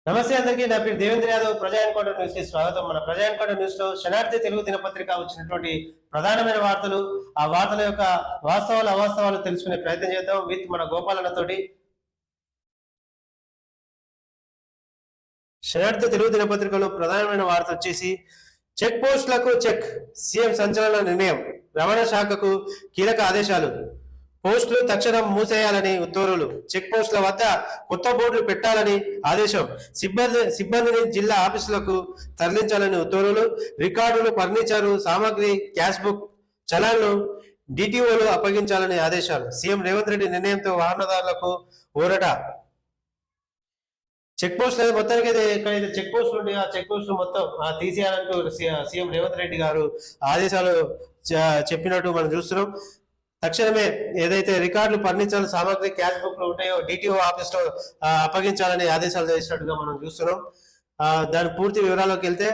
నమస్తే అందరికీ. నా పేరు దేవేంద్ర యాదవ్. ప్రజా ఎన్కౌంటర్ న్యూస్ కి స్వాగతం. మన ప్రజా ఎన్కౌంటర్ న్యూస్ లో శనార్థి తెలుగు దినపత్రిక వచ్చినటువంటి ప్రధానమైన వార్తలు, ఆ వార్తల యొక్క వాస్తవాలు అవాస్తవాలు తెలుసుకునే ప్రయత్నం చేద్దాం విత్ మన గోపాలన్నతోటి. శనార్థి తెలుగు దినపత్రికలో ప్రధానమైన వార్త వచ్చేసి చెక్ పోస్టులకు చెక్, సీఎం సంచలన నిర్ణయం, రవాణా శాఖకు కీలక ఆదేశాలు. పోస్టులు తక్షణం మూసేయాలని ఉత్తర్వులు, చెక్ పోస్టుల వద్ద కొత్త బోర్డులు పెట్టాలని ఆదేశం, సిబ్బందిని జిల్లా ఆఫీసులకు తరలించాలని ఉత్తర్వులు, రికార్డులు, ఫర్నిచరు సామాగ్రి, క్యాష్ బుక్, చలాన్లు డిటిఓలు అప్పగించాలని ఆదేశాలు. సీఎం రేవంత్ రెడ్డి నిర్ణయంతో వాహనదారులకు ఊరట. చెక్ పోస్ట్ మొత్తానికి అయితే ఎక్కడైతే చెక్ పోస్టులు ఉంటాయో ఆ చెక్ పోస్టులు మొత్తం తీసేయాలంటూ సీఎం రేవంత్ రెడ్డి గారు ఆదేశాలు చెప్పినట్టు మనం చూస్తున్నాం. తక్షణమే ఏదైతే రికార్డులు, ఫర్నిచర్ సామాగ్రి, క్యాష్ బుక్ ఉంటాయో డిటిఓ ఆఫీస్ లో అప్పగించాలని ఆదేశాలు చేసినట్టుగా మనం చూస్తున్నాం. దాని పూర్తి వివరాల్లోకి వెళ్తే,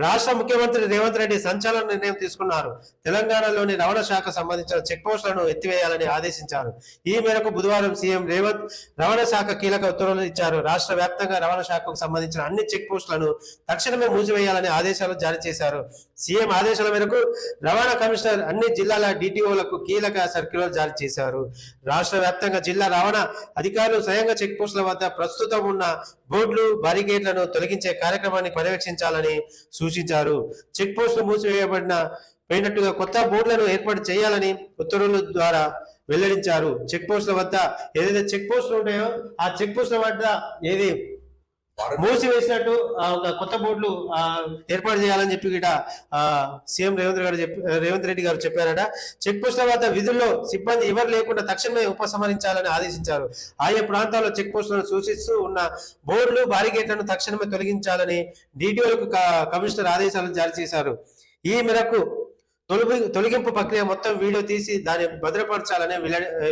రాష్ట్ర ముఖ్యమంత్రి రేవంత్ రెడ్డి సంచలన నిర్ణయం తీసుకున్నారు. తెలంగాణలోని రవాణా శాఖ సంబంధించిన చెక్ పోస్టులను ఎత్తివేయాలని ఆదేశించారు. ఈ మేరకు బుధవారం సీఎం రేవంత్ రవాణా శాఖ కీలక ఉత్తర్వులు ఇచ్చారు. రాష్ట్ర వ్యాప్తంగా రవాణా శాఖకు సంబంధించిన అన్ని చెక్ పోస్టులను తక్షణమే మూసివేయాలని ఆదేశాలు జారీ చేశారు. సీఎం ఆదేశాల మేరకు రవాణా కమిషనర్ అన్ని జిల్లాల డిటిఓలకు కీలక సర్క్యులర్ జారీ చేశారు. రాష్ట్ర వ్యాప్తంగా జిల్లా రవాణా అధికారులు స్వయంగా చెక్ పోస్టుల వద్ద ప్రస్తుతం ఉన్న బోర్డులు, బారికేడ్లను తొలగించే కార్యక్రమాన్ని పర్యవేక్షించాలని సూచించారు. చెక్ పోస్టులు పోయినట్టుగా కొత్త బోర్డులను ఏర్పాటు చేయాలని ఉత్తర్వుల ద్వారా వెల్లడించారు. చెక్ పోస్టుల వద్ద ఏదైతే చెక్ పోస్టులు ఉంటాయో ఆ చెక్ పోస్టుల వద్ద ఏది మూసివేసినట్టు ఒక కొత్త బోర్డులు ఏర్పాటు చేయాలని చెప్పి గిట సీఎం రేవంత్ రెడ్డి గారు చెప్పారట. చెక్ పోస్టుల వద్ద విధుల్లో సిబ్బంది ఎవరు లేకుండా తక్షణమే ఉపసంహరించాలని ఆదేశించారు. ఆయా ప్రాంతాల్లో చెక్ పోస్టులను సూచిస్తూ ఉన్న బోర్డులు, బారిగేట్లను తక్షణమే తొలగించాలని డిటిఓలకు కమిషనర్ ఆదేశాలు జారీ చేశారు. ఈ మేరకు తొలగింపు ప్రక్రియ మొత్తం వీడియో తీసి దాన్ని భద్రపరచాలని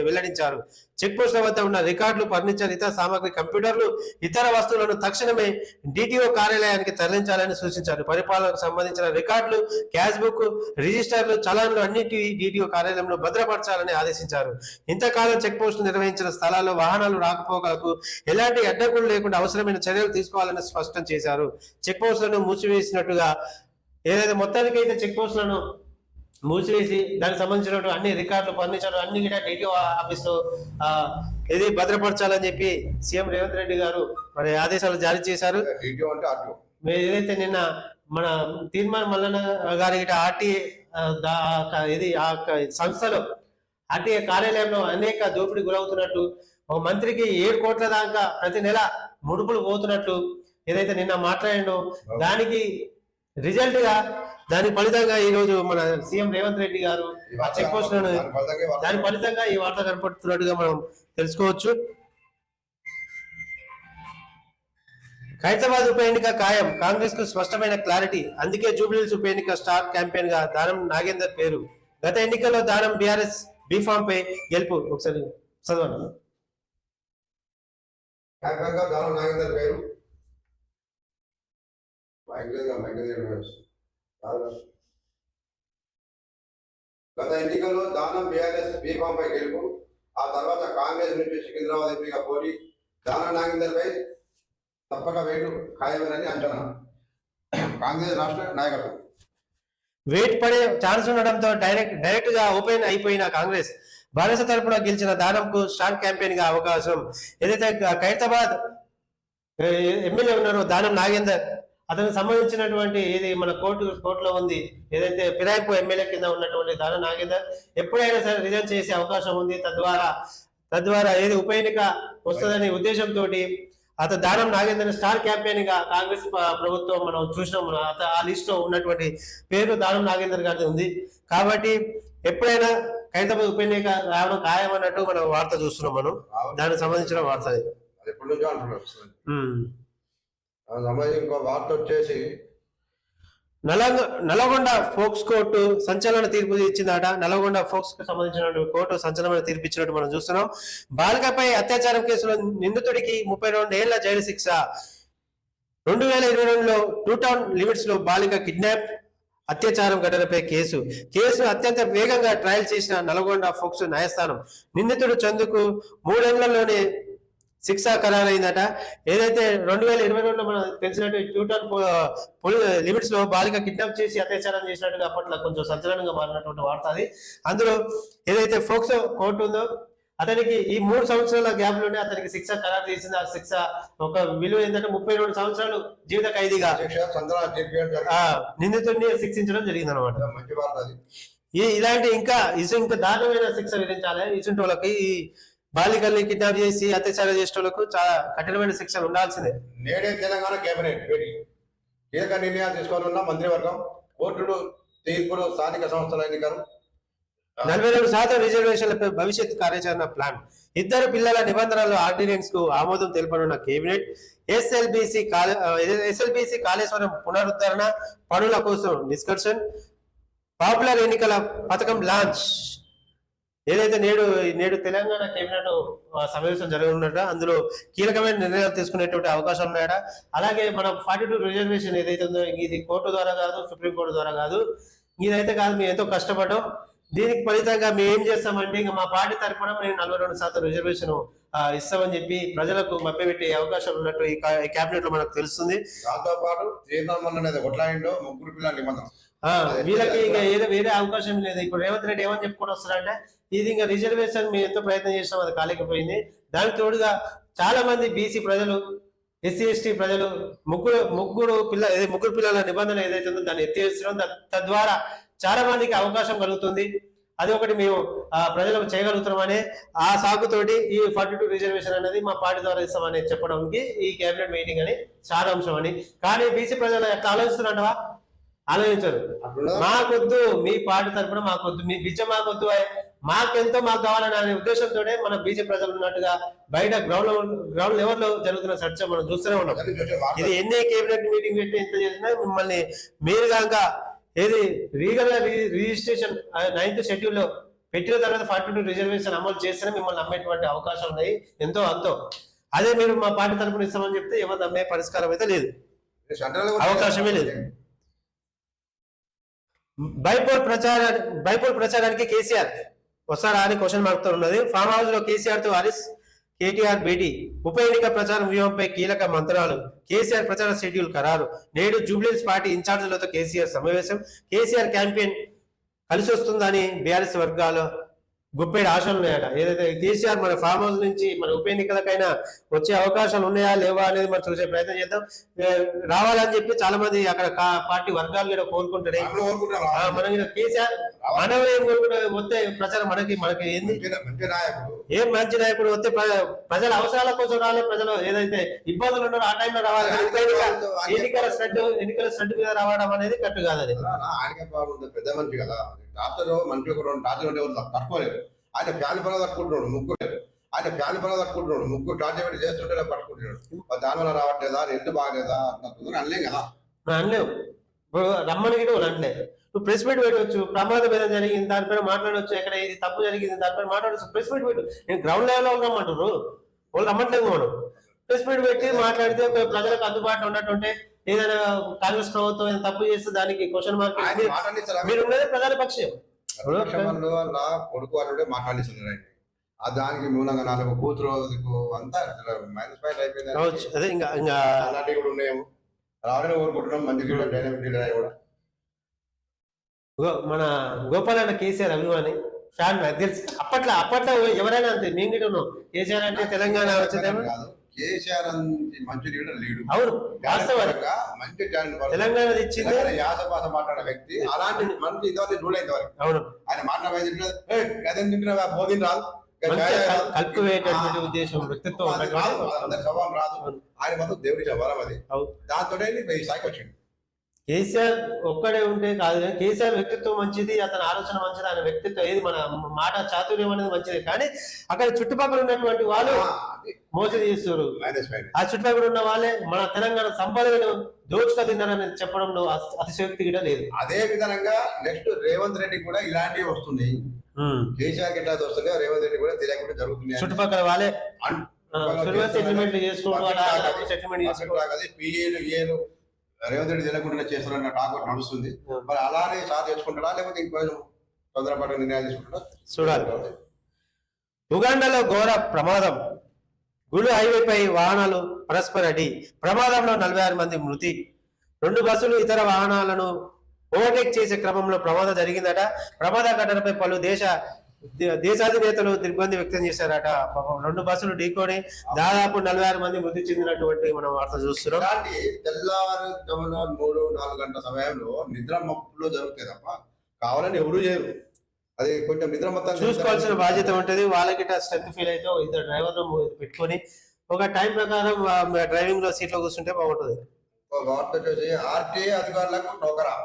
వెల్లడించారు. చెక్ పోస్టుల వద్ద ఉన్న రికార్డులు, ఫర్నిచర్, ఇతర సామాగ్రి, కంప్యూటర్లు, ఇతర వస్తువులను తక్షణమే డిటిఓ కార్యాలయానికి తరలించాలని సూచించారు. పరిపాలనకు సంబంధించిన రికార్డులు, క్యాష్ బుక్, రిజిస్టర్లు, చలాన్లు అన్నింటి డిటిఓ కార్యాలయంలో భద్రపరచాలని ఆదేశించారు. ఇంతకాలం చెక్ పోస్టులు నిర్వహించిన స్థలాల్లో వాహనాలు రాకపోకలకు ఎలాంటి అడ్డంకులు లేకుండా అవసరమైన చర్యలు తీసుకోవాలని స్పష్టం చేశారు. చెక్ పోస్టులను మూసివేసినట్టుగా ఏదైతే మొత్తానికైతే చెక్ పోస్టులను మూసివేసి దానికి సంబంధించినటువంటి అన్ని రికార్డులు, ఫర్నిచర్ అన్ని కూడా డిటిఓ ఆఫీస్ లో ఇది భద్రపరచాలని చెప్పి సీఎం రేవంత్ రెడ్డి గారు మరి ఆదేశాలు జారీ చేశారు. ఏదైతే నిన్న మన తీర్మాన్ మల్లన్న గారి ఆర్టీఏ ఇది ఆ సంస్థలో ఆర్టీఏ కార్యాలయంలో అనేక దోపిడీ గురవుతున్నట్టు, ఒక మంత్రికి 7 కోట్ల దాకా ప్రతి నెల ముడుపులు పోతున్నట్టు ఏదైతే నిన్న మాట్లాడిండో దానికి రిజల్ట్ గా, దాని ఫలితంగా ఈ రోజు మన సీఎం రేవంత్ రెడ్డి గారు ఆ చెక్ పోస్టులను దాని ఫలితంగా ఈ వార్త కనపడుతున్నట్టుగా మనం తెలుసుకోవచ్చు. ఖైరతాబాద్ ఉప ఎన్నిక ఖాయం, కాంగ్రెస్ కు స్పష్టమైన క్లారిటీ. అందుకే జూబ్లీహిల్స్ ఉప ఎన్నిక స్టార్ క్యాంపెయిన్ గా దానం నాగేందర్ పేరు. గత ఎన్నికల్లో దానం బీఆర్ఎస్ బీఫామ్ పై గెలుపు. ఒకసారి చదవండి. గత ఎన్నికల్లో దానం బీఆర్ఎస్ బీఫామ్ పై గెలుపు. ఆ తర్వాత కాంగ్రెస్ నుంచి సికింద్రాబాద్ ఎంపీగా పోటీ. దానం నాగేందర్ పై తప్పక వేటు ఖాయమని అంచనా. కాంగ్రెస్ రాష్ట్ర నాయకత్వం వేట్ పడే ఛాన్స్ ఉండడంతో డైరెక్ట్ గా ఓపెన్ అయిపోయిన కాంగ్రెస్ బాలస తరపున గెలిచిన దానంకు స్టార్ క్యాంపెయిన్ గా అవకాశం. ఏదైతే ఖైరతాబాద్ ఎమ్మెల్యే ఉన్నారో దానం నాగేందర్, అతనికి సంబంధించినటువంటి ఏది మన కోర్టులో ఉంది, ఏదైతే ఫిరాయింపు ఎమ్మెల్యే కింద ఉన్నటువంటి దానం నాగేందర్ ఎప్పుడైనా సరే రిజైన్ చేసే అవకాశం ఉంది. తద్వారా ఏది ఉప ఎన్నిక వస్తుందనే ఉద్దేశంతో అతను దానం నాగేందర్ స్టార్ క్యాంపెయిన్ గా కాంగ్రెస్ ప్రభుత్వం మనం చూసినాం. ఆ లిస్ట్ లో ఉన్నటువంటి పేరు దానం నాగేందర్ గారి ఉంది. కాబట్టి ఎప్పుడైనా ఖైరతాబాద్ ఉప ఎన్నిక రావడం ఖాయం అన్నట్టు మనం వార్త చూస్తున్నాం. మనం దానికి సంబంధించిన వార్త ఇంకో వార్త వచ్చేసి నల్గొండ ఫోక్స్ కోర్టు సంచలన తీర్పు ఇచ్చిందట. నల్గొండ ఫోక్స్ కు సంబంధించిన కోర్టు సంచలన తీర్పు ఇచ్చినట్టు మనం చూస్తున్నాం. బాలికపై అత్యాచారం కేసులో నిందితుడికి 32 ఏళ్ల జైలు శిక్ష. 2022లో 2 టౌన్ లిమిట్స్ లో బాలిక కిడ్నాప్, అత్యాచారం ఘటనపై కేసు అత్యంత వేగంగా ట్రయల్ చేసిన నల్గొండ ఫోక్స్ న్యాయస్థానం నిందితుడు చందుకు 3 ఏళ్లలోనే శిక్ష ఖరారైందట. ఏదైతే 2022లో మనం తెలిసినట్టు ట్యూటర్ లిమిట్స్ లో బాలిక కిడ్నాప్ చేసి అత్యాచారం చేసినట్టుగా అప్పట్లో కొంచెం సంచలనంగా మారినటువంటి వార్త అది. అందులో ఏదైతే ఫోక్సో కోర్టు ఉందో అతనికి ఈ 3 సంవత్సరాల గ్యాప్ లోనే అతనికి శిక్ష ఖరారు చేసింది. ఆ శిక్ష ఒక విలువ ఏంటంటే 32 సంవత్సరాలు జీవిత ఖైదీగా నిందితుడిని శిక్షించడం జరిగింది అనమాట. ఇలాంటి ఇంకా దారుణమైన శిక్ష విధించాలి ఇసుంటి వాళ్ళకి. ఈ బాలికల్ని కిడ్నాప్ చేసి అత్యాచారం చేసే వాళ్ళకు చాలా కఠినమైన శిక్ష ఉండాల్సిందే. నేడే తెలంగాణ కేబినెట్ భేటీ కీలక నిర్ణయాలు తీసుకోవాలన్న మంత్రివర్గం, కోర్టులు తీర్పులు, స్థానిక సంస్థల ఎన్నికలు, 42% రిజర్వేషన్లపై భవిష్యత్ కార్యాచరణ ప్లాన్, 2 పిల్లల నిబంధనల ఆర్డినెన్స్ కు ఆమోదం తెలపనున్న కేబినెట్, ఎస్ఎల్బిసి కాళేశ్వరం పునరుద్ధరణ పనుల కోసం డిస్కషన్, పాపులర్ ఎన్నికల పథకం లాంచ్. ఏదైతే నేడు తెలంగాణ కేబినెట్ సమావేశం జరగనున్నట, అందులో కీలకమైన నిర్ణయాలు తీసుకునేటువంటి అవకాశం ఉన్నాయట. అలాగే మన 42 రిజర్వేషన్ ఏదైతే ఉందో ఇది కోర్టు ద్వారా కాదు, సుప్రీంకోర్టు ద్వారా కాదు, ఇదైతే కాదు. మేము ఎంతో కష్టపడ్డాం. దీనికి ఫలితంగా మేము ఏం చేస్తామంటే ఇంకా మా పార్టీ తరఫున మేము 42% రిజర్వేషన్ ఇస్తామని చెప్పి ప్రజలకు మభ్యపెట్టే అవకాశం ఉన్నట్టు ఈ కేబినెట్ లో మనకు తెలుస్తుంది. దాంతో పాటు కొట్లాయిండో 3 పిల్లల నిబంధన వీళ్ళకి ఇంకా ఏదో వేరే అవకాశం లేదు. ఇప్పుడు రేవంత్ రెడ్డి ఏమని చెప్పుకొని వస్తారంటే ఇది ఇంకా రిజర్వేషన్ మేము ఎంతో ప్రయత్నం చేసినాం, అది కాలేకపోయింది. దానికి తోడుగా చాలా మంది బీసీ ప్రజలు, ఎస్సీ ఎస్టీ ప్రజలు ముగ్గురు పిల్లల నిబంధన ఏదైతే ఉందో దాన్ని ఎత్తివేస్తున్నాం. తద్వారా చాలా మందికి అవకాశం కలుగుతుంది. అది ఒకటి మేము ప్రజలకు చేయగలుగుతున్నామని ఆ సాగుతోటి ఈ 42 రిజర్వేషన్ అనేది మా పార్టీ ద్వారా ఇస్తామని చెప్పడానికి ఈ కేబినెట్ మీటింగ్ అని సారాంశం అని. కానీ బీసీ ప్రజలు ఎట్లా ఆలోచిస్తున్నారవా? ఆలోచించరు. మాకొద్దు, మీ పార్టీ తరఫున మాకొద్దు, మీ బిచ్చ మాకొద్దు, మాకెంతో మాకు కావాలని అనే ఉద్దేశంతోనే మన బీజేపీ ప్రజలు ఉన్నట్టుగా బయట గ్రౌండ్ లెవెల్ లో జరుగుతున్న చర్చ మనం చూస్తూనే ఉన్నాం. ఇది ఎన్ని కేబినెట్ మీటింగ్ పెట్టి ఎంత చేసినా మిమ్మల్ని మీరు కనుక ఏది లీగల్ రిజిస్ట్రేషన్ 9th షెడ్యూల్ లో పెట్టిన తర్వాత 42 రిజర్వేషన్ అమలు చేస్తేనే మిమ్మల్ని నమ్మేటువంటి అవకాశం ఉన్నాయి ఎంతో అంతో. అదే మీరు మా పార్టీ తరఫున ఇస్తామని చెప్తే ఎవరు నమ్మే పరిష్కారం అయితే లేదు, అవకాశమే లేదు. బైపోల్ ప్రచారానికి కేసీఆర్ వస్తారా అని క్వశ్చన్ మార్క్ తో ఉన్నది. ఫామ్ హౌస్ లో కేసీఆర్ తో హరీష్ కేటీఆర్ భేటీ, ఉప ఎన్నిక ప్రచారం వ్యూహంపై కీలక మంత్రాలు, కేసీఆర్ ప్రచార షెడ్యూల్ ఖరారు, నేడు జూబ్లీహిల్స్ పార్టీ ఇన్ఛార్జీలతో కేసీఆర్ సమావేశం, కేసీఆర్ క్యాంపెయిన్ కలిసి వస్తుందని బీఆర్ఎస్ వర్గాలు గుప్పెడు ఆశలు ఉన్నాయట. ఏదైతే కేసీఆర్ మన ఫామ్ హౌస్ నుంచి మన ఉప ఎన్నికలకైనా వచ్చే అవకాశాలు ఉన్నాయా లేవా అనేది మనం చూసే ప్రయత్నం చేద్దాం. రావాలని చెప్పి చాలా మంది అక్కడ పార్టీ వర్గాలు కూడా కోరుకుంటున్నాయి. మనం కేసీఆర్ మనం ఏం కోరుకుంటే వస్తే ప్రచారం మనకి ఏంది, ఏం మంచి నాయకుడు వస్తే ప్రజల అవసరాల కోసం రావాలి. ప్రజలు ఏదైతే ఇబ్బందులు ఉన్నారో ఆ టైంలో రావాలి. ఎన్నికల స్టడ్ మీద రావడం అనేది కరెక్ట్ కాదు. అది పెద్ద మనిషి కదా, డాక్టర్ మంచి తట్టుకోలేదు. ఆయన ఫ్యాన్ పనులు తట్టుకుంటున్నాడు, ముగ్గురు ఆయన ఫ్యాన్ పనులు తట్టుకుంటున్నాడు, ముగ్గురు టార్చర్ చేస్తుంటే పట్టుకుంటున్నాడు. దానివల్ల రావట్లేదా, ఎంత బాగలేదా అనలేం కదా. అనలేవు. ఇప్పుడు రమ్మని గిట్ట వాళ్ళు అనలే. నువ్వు ప్రెస్ మీట్ పెట్టవచ్చు, ప్రమాదం ఏదో జరిగింది దానిపైన మాట్లాడవచ్చు, ఎక్కడ ఇది తప్పు జరిగింది దానిపైన మాట్లాడవచ్చు, ప్రెస్ మీట్ పెట్టు. నేను గ్రౌండ్ లెవెల్లో రమ్మంటారు, వాళ్ళు రమ్మట్లేదు. మనం ప్రెస్ మీట్ పెట్టి మాట్లాడితే ప్రజలకు అందుబాటులో ఉన్నట్టుంటే ఏదైనా కాంగ్రెస్ ప్రభుత్వం ఏదైనా తప్పు చేస్తే దానికి క్వశ్చన్ మార్క్ మీరు ఉండేది ప్రధాన పక్షం. కొడుకు వాళ్ళే మాట్లాడిస్తున్నారు. దానికి మూలంగా 4 కూతురు అంతా మైనస్ పాయింట్ అయిపోయింది. అదే ఇంకా అలాంటివి కూడా ఉన్నాయేమో. రావాలని కోరుకుంటున్నాం. మంచి డైనమిక్ లీడర్ కూడా మన గోపాల్ అన్న కేసీఆర్ అభిమాని ఫ్యాన్ నాకు తెలుసు. అప్పట్లో ఎవరైనా అంతే. మేము కూడా ఉన్నాం. కేసీఆర్ అంటే తెలంగాణ వచ్చేదేమో. కేసీఆర్ మంచి లీడర్ లేడు. అవును, మంచి తెలంగాణ ఇచ్చింది. యాసపాస మాట్లాడే వ్యక్తి అలాంటి మంచి ఇంతవరకు చూడలేదు. అవును, ఆయన మాట్లాడే బోధిని రాదు, కలుపుకునేటటువంటి ఉద్దేశం, వ్యక్తిత్వం స్వభావం రాదు. ఆయన మొత్తం దేవుడి స్వభావం అది. దాంతో స్థాయికి వచ్చింది. కేసీఆర్ ఒక్కడే ఉంటే కాదు, కానీ కేసీఆర్ వ్యక్తిత్వం మంచిది, అతని ఆలోచన మంచిది, ఆయన వ్యక్తిత్వం ఏది మన మాట చాతుర్యం అనేది మంచిది. కానీ అక్కడ చుట్టుపక్కల ఉన్నటువంటి వాళ్ళు మోసం చేస్తారు. ఆ చుట్టుపక్కల ఉన్న వాళ్ళే మన తెలంగాణ సంపదను దోచుక తిన్నారని చెప్పడంలో అతిశయోక్తి కూడా లేదు. అదే విధంగా నెక్స్ట్ రేవంత్ రెడ్డి కూడా ఇలాంటివి వస్తున్నాయి. కేసీఆర్ గిట్లా వస్తున్నాయి, రేవంత్ రెడ్డి కూడా తెలియకుండా జరుగుతుంది. చుట్టుపక్కల వాళ్ళే సెటిల్మెంట్ రేవంత్ రెడ్డి తెలియకుండా చేస్తారన్న టాక్ నడుస్తుంది. మరి అలానే సార్ తెచ్చుకుంటాడా లేకపోతే ఇంకొంచెం తొందరపాటు నిర్ణయాలు తీసుకుంటాడా చూడాలి. ఉగాండాలో ఘోర ప్రమాదం, గుళ్ళు హైవేపై వాహనాలు పరస్పర ఢీ ప్రమాదంలో 46 మంది మృతి. 2 బస్సులు ఇతర వాహనాలను ఓవర్టేక్ చేసే క్రమంలో ప్రమాదం జరిగిందట. ప్రమాద ఘటనపై పలు దేశాధినేతలు దిగ్బంధి వ్యక్తం చేశారట. పాపం 2 బస్సులు ఢీకొని దాదాపు 46 మంది మృతి చెందినటువంటి మనం వార్త చూస్తున్నాం. ఇలాంటి తెల్లవారుజామున 3-4 గంటల సమయంలో నిద్ర మప్పులో జరుగుతాయి తప్ప కావాలని ఎవరు చేయరు. అది కొంచెం నిద్ర మొత్తం చూసుకోవాల్సిన బాధ్యత ఉంటది. వాళ్ళకి స్ట్రెంత్ ఫీల్ అయితే ఇద్దరు డ్రైవర్లు పెట్టుకొని ఒక టైం ప్రకారం డ్రైవింగ్ లో సీట్ లో కూర్చుంటే బాగుంటది. వార్త వచ్చేసి ఆర్టీఏ అధికారులకు టోకరా.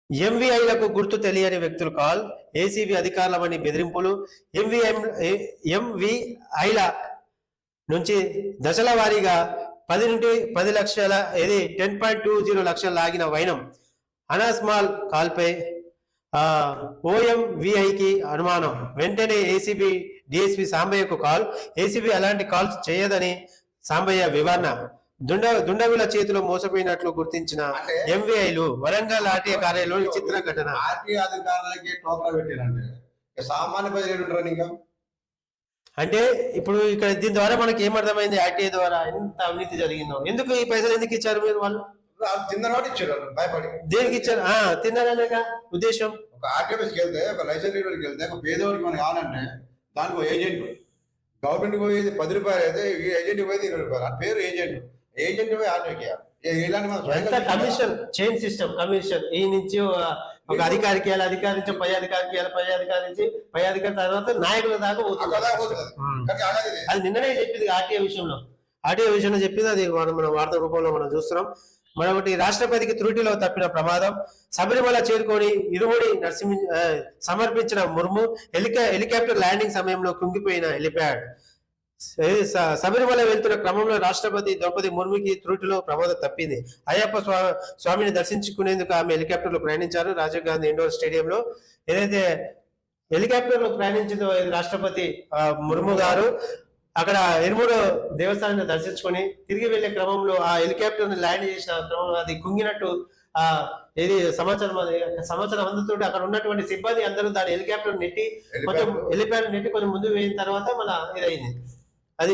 ఎంవీఐలకు గుర్తు తెలియని వ్యక్తులు కాల్, ఏసీబీ అధికారులమని బెదిరింపులు. ఎంవీఐల నుంచి దశల వారీగా 10 లక్షల 10.20 లక్షలు లాగిన వైనం. అనాస్మాల్ కాల్పై ఓఎంవీఐకి అనుమానం. వెంటనే ఏసీబీ డిఎస్పీ సాంబయ్యకు కాల్. ఏసీబీ అలాంటి కాల్స్ చేయదని సాంబయ్య వివరణ. దుండగుల చేతిలో మోసపోయినట్లు గుర్తించిన ఎంవీఐలు వరంగల్ ఆర్టీఏ కార్యాలయంలో విచిత్ర ఘటన. ఆర్టీఏ అధికారులకి టోకరా పెట్టారంటే సామాన్య ప్రజలు ఉంటారు. ఇంకా అంటే ఇప్పుడు ఇక్కడ దీని ద్వారా మనకి ఏమర్థమైంది, ఆర్టీఏ ద్వారా ఎంత అవినీతి జరిగిందో. ఎందుకు ఈ పైసలు ఎందుకు ఇచ్చారు మీరు? వాళ్ళు తిన్నవాడు ఇచ్చారు భయపడి. దేనికి ఇచ్చారు? తిన్నారనే ఉద్దేశం. ఒక ఆర్టీఎస్కి వెళ్తే, ఒక లైసెన్స్ కి వెళ్తే, ఒక పేదవాడికి మనకి కావాలంటే దానికి ఒక ఏజెంట్. గవర్నమెంట్ పోయేది 10 రూపాయలు అయితే ఈ ఏజెంట్ పోయేది 20 రూపాయలు. ఆ పేరు ఏజెంట్. ఏజెంట్ పోయి ఆర్టీకి కమిషన్ చైన్ సిస్టమ్. కమిషన్ ఈ నుంచి ఒక అధికారికి వెళ్ళాలి, అధికారి నుంచి పై అధికారికి వెళ్ళాలి, పై అధికారి నుంచి పై అధికారి తర్వాత నాయకుల దాకా పోతుంది. అది నిన్ననే చెప్పింది ఆర్టీఏ విషయంలో. ఆర్టీఏ విషయంలో చెప్పింది. అది మన వార్త రూపంలో మనం చూస్తున్నాం. మరొకటి, రాష్ట్రపతికి త్రుటిలో తప్పిన ప్రమాదం. శబరిమల చేరుకొని ఇరుముడి సమర్పించిన ముర్ము. హెలికాప్టర్ ల్యాండింగ్ సమయంలో కుంగిపోయిన హెలిప్యాడ్. శబరిమల వెళ్తున్న క్రమంలో రాష్ట్రపతి ద్రౌపది ముర్ముకి త్రుటిలో ప్రమాదం తప్పింది. అయ్యప్ప స్వామిని దర్శించుకునేందుకు ఆమె హెలికాప్టర్ లో ప్రయాణించారు. రాజీవ్ గాంధీ ఇండోర్ స్టేడియంలో ఏదైతే హెలికాప్టర్ లో ప్రయాణించిందో రాష్ట్రపతి ముర్ము గారు అక్కడ ఇరుముడు దేవస్థానాన్ని దర్శించుకొని తిరిగి వెళ్లే క్రమంలో ఆ హెలికాప్టర్ ని ల్యాండ్ చేసిన క్రమంలో అది కుంగినట్టు ఏది సమాచారం అందుతుంటే అక్కడ ఉన్నటువంటి సిబ్బంది అందరూ దాని హెలికాప్టర్ నెట్టి కొంచెం హెలిప్యాడ్ నెట్టి కొంచెం ముందు వేయిన తర్వాత మళ్ళీ ఇదైంది. అది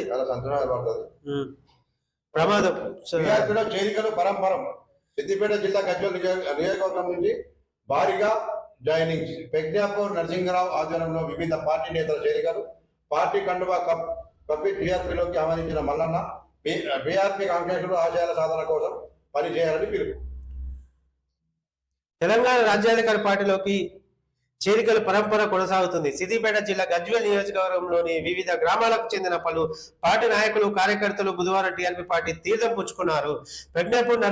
ప్రమాదం. చేరికలు పరంపరం. సిద్దిపేట జిల్లా గజ్వేల్ నియోజకవర్గం నుంచి భారీగా జాయినింగ్స్. ప్రజ్ఞాపూర్ నరసింహరావు ఆధ్వర్యంలో వివిధ పార్టీ నేతల చేరికలు. పార్టీ కండువా కప్పి టీఆర్పీలోకి ఆహ్వానించిన మల్లన్న బీఆర్పీ కాంగ్రెస్లు ఆశయాల సాధన కోసం పనిచేయాలని పిలుపు. తెలంగాణ రాజ్యాధికార పార్టీలోకి చేరికల పరంపర కొనసాగుతుంది. సిద్దిపేట జిల్లా గజ్వేల్ నియోజకవర్గంలోని వివిధ గ్రామాలకు చెందిన పలు పార్టీ నాయకులు, కార్యకర్తలు బుధవారం టీఆర్పీ పార్టీ తీర్థం పుచ్చుకున్నారు. ప్రజ్ఞాపూర్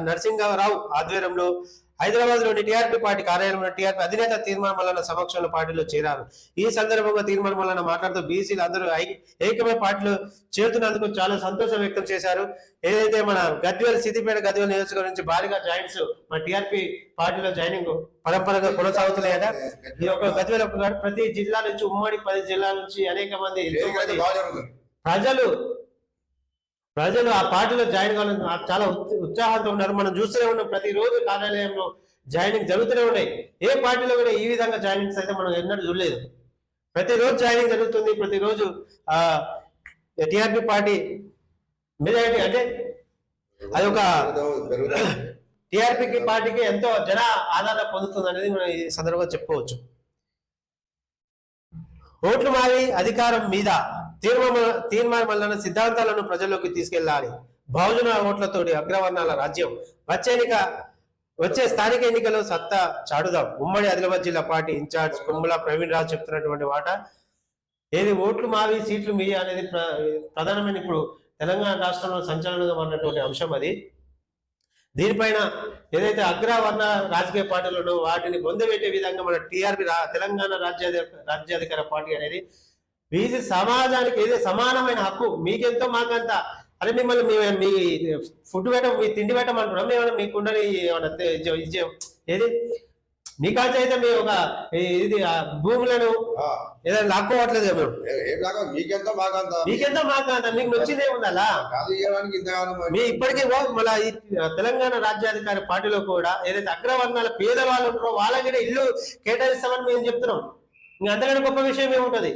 నరసింహరావు ఆధ్వర్యంలో హైదరాబాద్ లోని టీఆర్పీ పార్టీ కార్యాలయంలో టీఆర్పీ అధినేత తీర్మాన మల్లన్న సమక్షంలో పార్టీలో చేరారు. ఈ సందర్భంగా తీర్మాన మల్లన్న మాట్లాడుతూ బీసీలు అందరూ ఏకమై పార్టీలో చేరుతున్నందుకు చాలా సంతోషం వ్యక్తం చేశారు. ఏదైతే మన సిద్దిపేట గద్వేల్ నియోజకవర్గం నుంచి భారీగా జాయిన్స్ మన టీఆర్పీ పార్టీలో జాయినింగ్ పరంపరగా కొనసాగుతున్నాయట. ఈ యొక్క గద్వేల్ ప్రతి జిల్లా నుంచి ఉమ్మడి 10 జిల్లాల నుంచి అనేక మంది ప్రజలు ఆ పార్టీలో జాయిన్ కావాలని చాలా ఉత్సాహంతో ఉన్నారు. మనం చూస్తూనే ఉన్నాం. ప్రతిరోజు కార్యాలయంలో జాయినింగ్ జరుగుతూనే ఉన్నాయి. ఏ పార్టీలో కూడా ఈ విధంగా జాయినింగ్స్ అయితే మనం ఎన్నడూ చూడలేదు. ప్రతిరోజు జాయినింగ్ జరుగుతుంది. ప్రతిరోజు టీఆర్పీ పార్టీ మెజారిటీ అంటే అది ఒక టీఆర్పీ పార్టీకి ఎంతో జన ఆదరణ పొందుతుంది అనేది మనం ఈ సందర్భంగా చెప్పుకోవచ్చు. ఓట్లు మారి అధికారం మీద తీర్మాన మల్లన్న సిద్ధాంతాలను ప్రజల్లోకి తీసుకెళ్లాలి. బహుజన ఓట్లతోటి అగ్రవర్ణాల రాజ్యం. వచ్చే స్థానిక ఎన్నికల్లో సత్తా చాటుదాం. ఉమ్మడి ఆదిలాబాద్ జిల్లా పార్టీ ఇన్ఛార్జ్ కుమ్మల ప్రవీణ్ రాజు చెప్తున్నటువంటి మాట. ఏది ఓట్లు మావి సీట్లు మీ అనేది ప్రధానమైన ఇప్పుడు తెలంగాణ రాష్ట్రంలో సంచలనంగా ఉన్నటువంటి అంశం అది. దీనిపైన ఏదైతే అగ్రవర్ణ రాజకీయ పార్టీలను వాటిని బొందబెట్టే విధంగా మన టీఆర్పీ తెలంగాణ రాజ్యాధికార పార్టీ అనేది బీసీ సమాజానికి ఏదో సమానమైన హక్కు. మీకెంతో మాకంత. అరే మిమ్మల్ని మీ ఫుడ్ పెట్టం, మీ తిండి పెట్టమంటున్నాం. ఏమైనా మీకుండని ఏది మీ కాల్చి అయితే మీ ఒక ఇది భూములను ఏదైనా లాక్కోవట్లేదు కదా మేము. మీకెంతో మాకంత మీకు నచ్చిందే ఉండాలా? మీ ఇప్పటికీ మళ్ళీ ఈ తెలంగాణ రాజ్యాధికార పార్టీలో కూడా ఏదైతే అగ్రవర్ణాల పేదవాళ్ళు ఉంటారో వాళ్ళకి ఇల్లు కేటాయిస్తామని మేము చెప్తున్నాం. ఇంకా అంతకంటే గొప్ప విషయం ఏముంటది?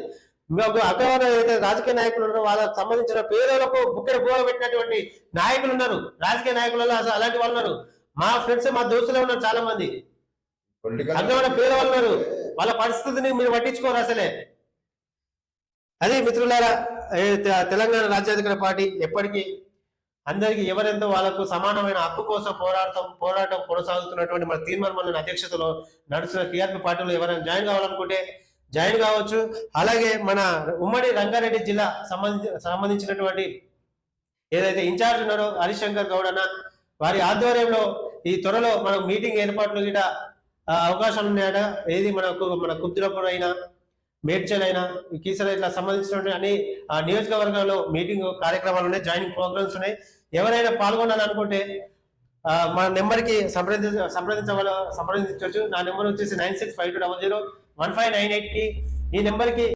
అగ్రవర్ణ ఏదైతే రాజకీయ నాయకులు ఉన్నారో వాళ్ళకి సంబంధించిన పేదలకు బుక్కెడ బోగ పెట్టినటువంటి నాయకులు ఉన్నారు. రాజకీయ నాయకులలో అసలు అలాంటి వాళ్ళు ఉన్నారు. మా ఫ్రెండ్స్ మా దోస్తులే ఉన్నారు చాలా మంది. అగ్రవర్ణ పేదవాళ్ళు ఉన్నారు. వాళ్ళ పరిస్థితిని మీరు పట్టించుకోరు అసలే. అదే మిత్రులారా, తెలంగాణ రాజ్యాధికార పార్టీ ఎప్పటికీ అందరికీ ఎవరెంతో వాళ్ళకు సమానమైన హక్కు కోసం పోరాటం కొనసాగుతున్నటువంటి మన తీర్మానం మన అధ్యక్షతలో నడుస్తున్న టీఆర్పీ పార్టీలో ఎవరైనా జాయిన్ కావాలనుకుంటే జాయిన్ కావచ్చు. అలాగే మన ఉమ్మడి రంగారెడ్డి జిల్లా సంబంధించినటువంటి ఏదైతే ఇన్ఛార్జ్ ఉన్నారో హరిశంకర్ గౌడ్ అన్న వారి ఆధ్వర్యంలో ఈ త్వరలో మన మీటింగ్ ఏర్పాట్లు గిట అవకాశాలు ఉన్నాయట. ఏది మన కుబ్దులపూర్ అయినా మేడ్చల్ అయినా కీసర ఇట్లా సంబంధించినటువంటి అన్ని నియోజకవర్గాల్లో మీటింగ్ కార్యక్రమాలు ఉన్నాయి, జాయినింగ్ ప్రోగ్రామ్స్ ఉన్నాయి. ఎవరైనా పాల్గొనాలనుకుంటే మన నెంబర్కి సంప్రదించవచ్చు. నా నెంబర్ వచ్చేసి 9652001598కి. ఈ నెంబర్కి